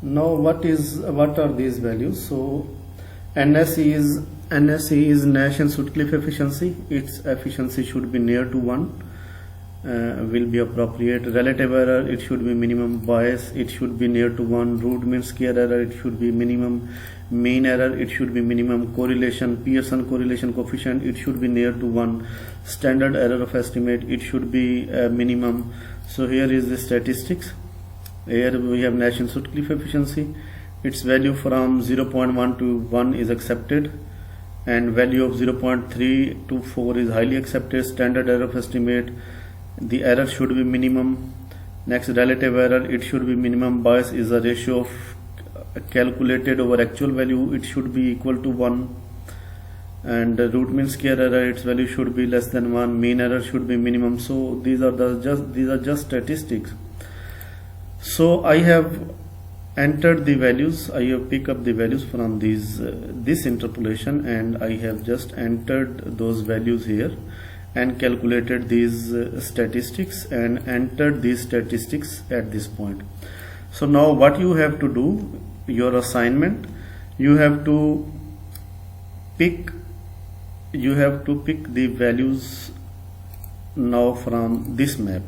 Now what are these values? So NSE is Nash-Sutcliffe efficiency. Its efficiency should be near to 1, will be appropriate. Relative error, it should be minimum. Bias, it should be near to 1. Root mean square error, it should be minimum. Mean error, it should be minimum. Correlation, Pearson correlation coefficient, it should be near to 1. Standard error of estimate, it should be minimum. So here is the statistics. Here we have Nash-Sutcliffe efficiency. Its value from 0.1 to 1 is accepted, and value of 0.3 to 4 is highly accepted. Standard error of estimate, the error should be minimum. Next, relative error, it should be minimum. Bias is a ratio of calculated over actual value, it should be equal to 1. And root mean square error, its value should be less than 1. Mean error should be minimum. So these are just statistics. So I have entered the values, I have picked up the values from this interpolation, and I have just entered those values here and calculated these statistics and entered these statistics at this point. So now what you have to do, your assignment, you have to pick the values now from this map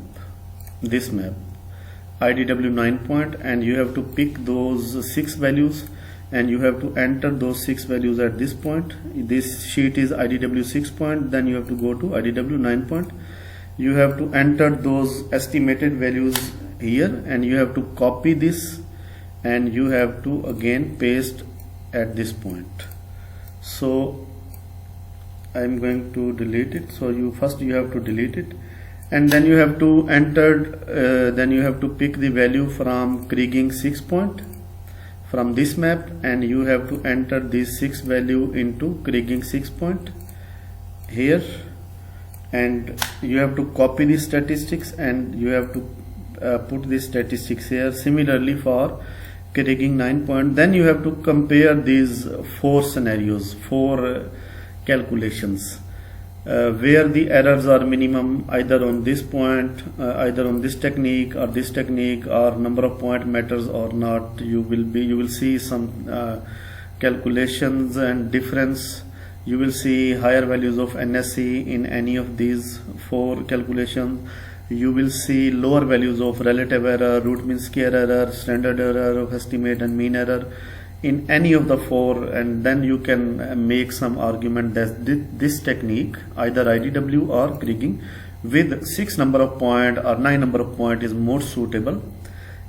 IDW 9 point, and you have to pick those 6 values and you have to enter those 6 values at this point. This sheet is IDW 6 point, then you have to go to IDW 9 point. You have to enter those estimated values here and you have to copy this and you have to again paste at this point. So I'm going to delete it. So you have to delete it, and then you have to pick the value from Kriging 6 point from this map, and you have to enter this 6 value into Kriging 6 point here, and you have to copy the statistics and you have to put the statistics here. Similarly for Kriging 9 point, then you have to compare these 4 scenarios, 4 calculations where the errors are minimum, either on this point, either on this technique, or number of point matters or not. You will see some calculations and difference. You will see higher values of NSE in any of these 4 calculations. You will see lower values of relative error, root mean square error, standard error of estimate, and mean error in any of the 4, and then you can make some argument that this technique, either IDW or Kriging, with 6 number of point or 9 number of point is more suitable.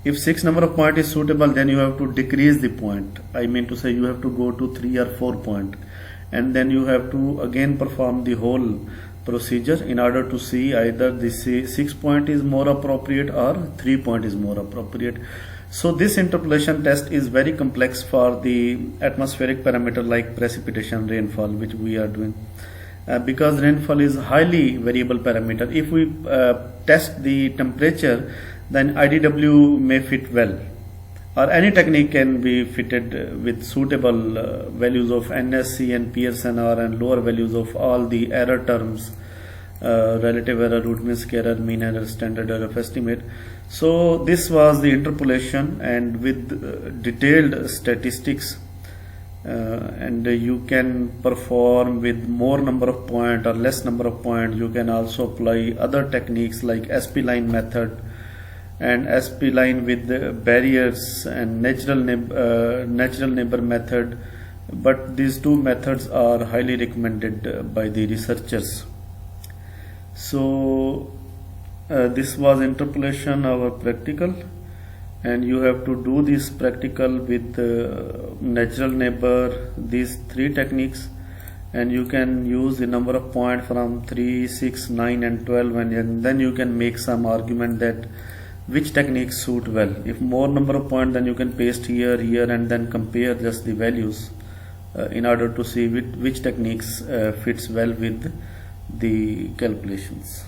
If 6 number of point is suitable, then you have to decrease the point. I mean to say you have to go to 3 or 4 point, and then you have to again perform the whole procedure in order to see either the 6 point is more appropriate or 3 point is more appropriate. So this interpolation test is very complex for the atmospheric parameter like precipitation, rainfall, which we are doing, because rainfall is highly variable parameter. If we test the temperature, then IDW may fit well, or any technique can be fitted with suitable values of NSE and Pearson R, and lower values of all the error terms, relative error, root mean square error, mean error, standard error of estimate. So this was the interpolation, and with detailed statistics, and you can perform with more number of point or less number of point. You can also apply other techniques like SP line method and SP line with barriers and natural neighbor method, but these 2 methods are highly recommended by the researchers. So this was interpolation, our practical, and you have to do this practical with natural neighbor, these 3 techniques, and you can use the number of point from 3, 6, 9 and 12, and then you can make some argument that which techniques suit well. If more number of point, then you can paste here, and then compare just the values in order to see which techniques fits well with the calculations.